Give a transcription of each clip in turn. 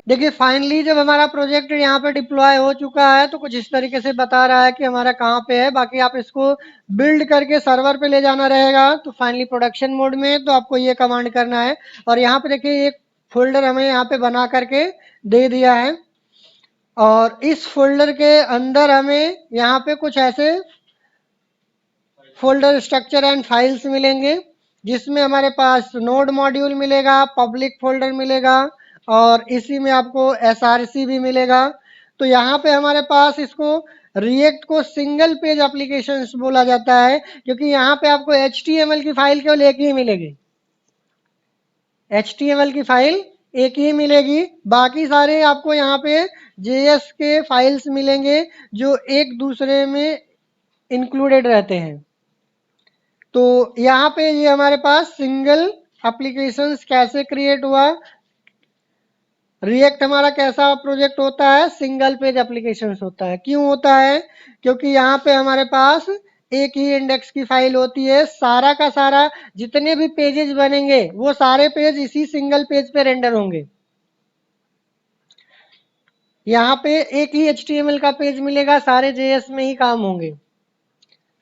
देखिए फाइनली जब हमारा प्रोजेक्ट यहाँ पे डिप्लॉय हो चुका है तो कुछ इस तरीके से बता रहा है कि हमारा कहाँ पे है। बाकी आप इसको बिल्ड करके सर्वर पे ले जाना रहेगा। तो फाइनली प्रोडक्शन मोड में तो आपको ये कमांड करना है। और यहाँ पे देखिए एक फोल्डर हमें यहाँ पे बना करके दे दिया है। और इस फोल्डर के अंदर हमें यहाँ पे कुछ ऐसे फोल्डर स्ट्रक्चर एंड फाइल्स मिलेंगे, जिसमें हमारे पास नोड मॉड्यूल मिलेगा, पब्लिक फोल्डर मिलेगा और इसी में आपको एसआरसी भी मिलेगा। तो यहाँ पे हमारे पास इसको रिएक्ट को सिंगल पेज एप्लीकेशंस बोला जाता है, क्योंकि यहाँ पे आपको एचटीएमएल की फाइल केवल एक ही मिलेगी। एचटीएमएल की फाइल एक ही मिलेगी, बाकी सारे आपको यहाँ पे जेएस के फाइल्स मिलेंगे जो एक दूसरे में इंक्लूडेड रहते हैं। तो यहाँ पे ये हमारे पास सिंगल एप्लीकेशंस कैसे क्रिएट हुआ। रिएक्ट हमारा कैसा प्रोजेक्ट होता है, सिंगल पेज एप्लीकेशंस होता है। क्यों होता है? क्योंकि यहाँ पे हमारे पास एक ही इंडेक्स की फाइल होती है। सारा का सारा जितने भी पेजेस बनेंगे वो सारे पेज इसी सिंगल पेज पे रेंडर होंगे। यहाँ पे एक ही HTML का पेज मिलेगा, सारे JS में ही काम होंगे।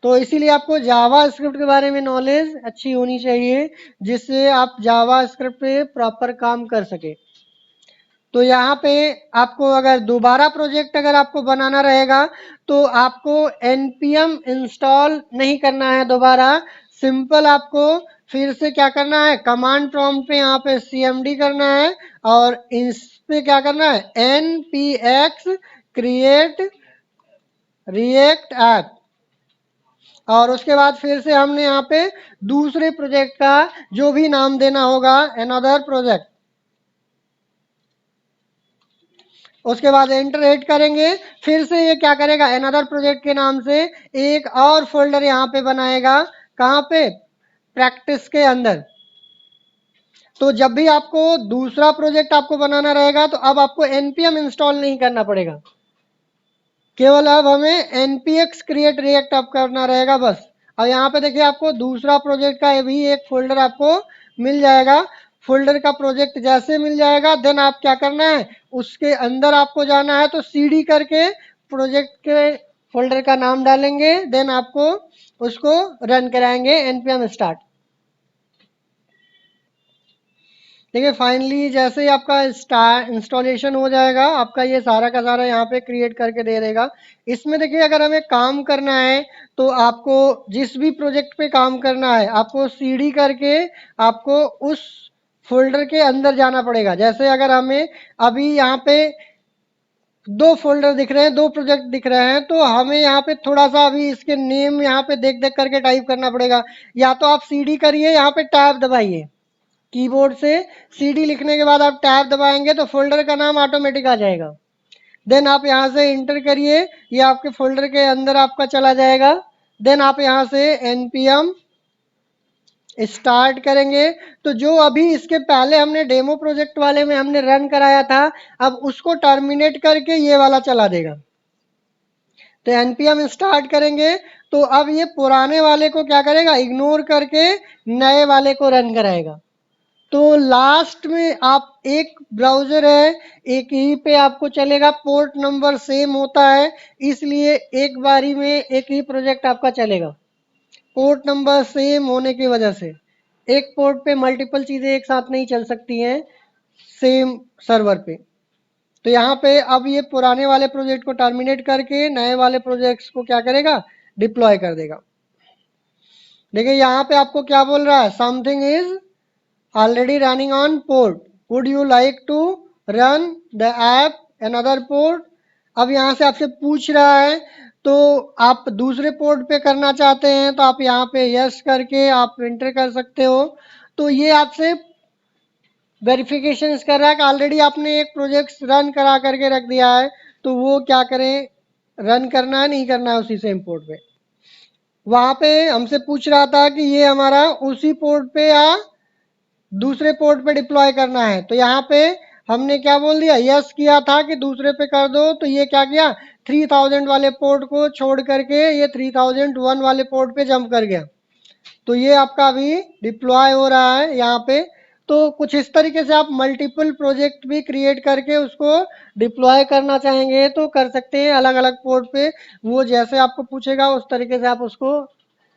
तो इसीलिए आपको जावा स्क्रिप्ट के बारे में नॉलेज अच्छी होनी चाहिए, जिससे आप जावा स्क्रिप्ट पे प्रॉपर काम कर सके। तो यहाँ पे आपको अगर दोबारा प्रोजेक्ट अगर आपको बनाना रहेगा तो आपको npm इंस्टॉल नहीं करना है दोबारा। सिंपल आपको फिर से क्या करना है, कमांड प्रॉम्प्ट पे यहाँ पे cmd करना है और इस पे क्या करना है, npx क्रिएट रिएक्ट ऐप। और उसके बाद फिर से हमने यहाँ पे दूसरे प्रोजेक्ट का जो भी नाम देना होगा, अनदर प्रोजेक्ट। उसके बाद एंटर हिट करेंगे, फिर से ये क्या करेगा, अनदर प्रोजेक्ट के नाम से एक और फोल्डर यहाँ पे बनाएगा। कहाँ पे? प्रैक्टिस के अंदर। तो जब भी आपको दूसरा प्रोजेक्ट आपको बनाना रहेगा तो अब आपको npm इंस्टॉल नहीं करना पड़ेगा, केवल अब हमें npx क्रिएट रिएक्ट आप करना रहेगा बस। अब यहाँ पे देखिए आपको दूसरा प्रोजेक्ट का भी एक फोल्डर आपको मिल जाएगा। फोल्डर का प्रोजेक्ट जैसे मिल जाएगा देन आप क्या करना है, उसके अंदर आपको जाना है। तो cd करके प्रोजेक्ट के फोल्डर का नाम डालेंगे, देन आपको उसको रन कराएंगे npm स्टार्ट। देखिए फाइनली जैसे ही आपका इंस्टॉलेशन हो जाएगा, आपका ये सारा का सारा यहाँ पे क्रिएट करके दे देगा। इसमें देखिए अगर हमें काम करना है तो आपको जिस भी प्रोजेक्ट पे काम करना है आपको cd करके आपको उस फोल्डर के अंदर जाना पड़ेगा। जैसे अगर हमें अभी यहाँ पे दो फोल्डर दिख रहे हैं, दो प्रोजेक्ट दिख रहे हैं, तो हमें यहाँ पे थोड़ा सा अभी इसके नेम यहाँ पे देख देख करके टाइप करना पड़ेगा। या तो आप cd करिए, यहाँ पे टैब दबाइए कीबोर्ड से, cd लिखने के बाद आप टैब दबाएंगे तो फोल्डर का नाम ऑटोमेटिक आ जाएगा। देन आप यहाँ से इंटर करिए, ये आपके फोल्डर के अंदर आपका चला जाएगा। देन आप यहाँ से npm स्टार्ट करेंगे। तो जो अभी इसके पहले हमने डेमो प्रोजेक्ट वाले में हमने रन कराया था, अब उसको टर्मिनेट करके ये वाला चला देगा। तो npm स्टार्ट करेंगे तो अब ये पुराने वाले को क्या करेगा, इग्नोर करके नए वाले को रन कराएगा। तो लास्ट में आप एक ब्राउजर है, एक ही पे आपको चलेगा, पोर्ट नंबर सेम होता है, इसलिए एक बारी में एक ही प्रोजेक्ट आपका चलेगा। पोर्ट नंबर सेम होने की वजह से एक पोर्ट पे मल्टीपल चीजें एक साथ नहीं चल सकती हैं सेम सर्वर पे। तो यहाँ पे अब ये पुराने वाले प्रोजेक्ट को टर्मिनेट करके नए वाले प्रोजेक्ट्स को क्या करेगा, डिप्लॉय कर देगा। देखिए यहाँ पे आपको क्या बोल रहा है, something is already running on port, would you like to run the app another port। अब यहाँ से आपसे पूछ रहा है तो आप दूसरे पोर्ट पे करना चाहते हैं तो आप यहाँ पे यस करके आप एंटर कर सकते हो। तो ये आपसे वेरिफिकेशन कर रहा है कि ऑलरेडी आपने एक प्रोजेक्ट रन करा करके रख दिया है, तो वो क्या करें, रन करना है नहीं करना है उसी सेम पोर्ट पे। वहां पे हमसे पूछ रहा था कि ये हमारा उसी पोर्ट पे या दूसरे पोर्ट पे डिप्लॉय करना है। तो यहाँ पे हमने क्या बोल दिया, यस किया था कि दूसरे पे कर दो। तो ये क्या किया, 3000 वाले पोर्ट को छोड़ करके ये 3001 वाले पोर्ट पे जंप कर गया। तो ये आपका अभी डिप्लॉय हो रहा है यहाँ पे। तो कुछ इस तरीके से आप मल्टीपल प्रोजेक्ट भी क्रिएट करके उसको डिप्लॉय करना चाहेंगे तो कर सकते हैं अलग अलग पोर्ट पे। वो जैसे आपको पूछेगा उस तरीके से आप उसको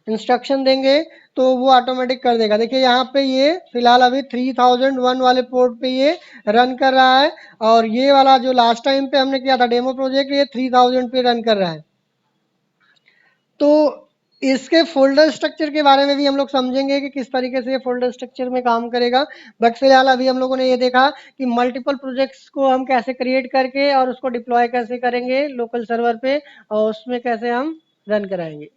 इंस्ट्रक्शन देंगे तो वो ऑटोमेटिक कर देगा। देखिए यहाँ पे ये फिलहाल अभी 3001 वाले पोर्ट पे ये रन कर रहा है, और ये वाला जो लास्ट टाइम पे हमने किया था डेमो प्रोजेक्ट, ये 3000 पे रन कर रहा है। तो इसके फोल्डर स्ट्रक्चर के बारे में भी हम लोग समझेंगे कि किस तरीके से ये फोल्डर स्ट्रक्चर में काम करेगा। बट फिलहाल अभी हम लोगों ने ये देखा कि मल्टीपल प्रोजेक्ट्स को हम कैसे क्रिएट करके और उसको डिप्लॉय कैसे करेंगे लोकल सर्वर पे, और उसमें कैसे हम रन कराएंगे।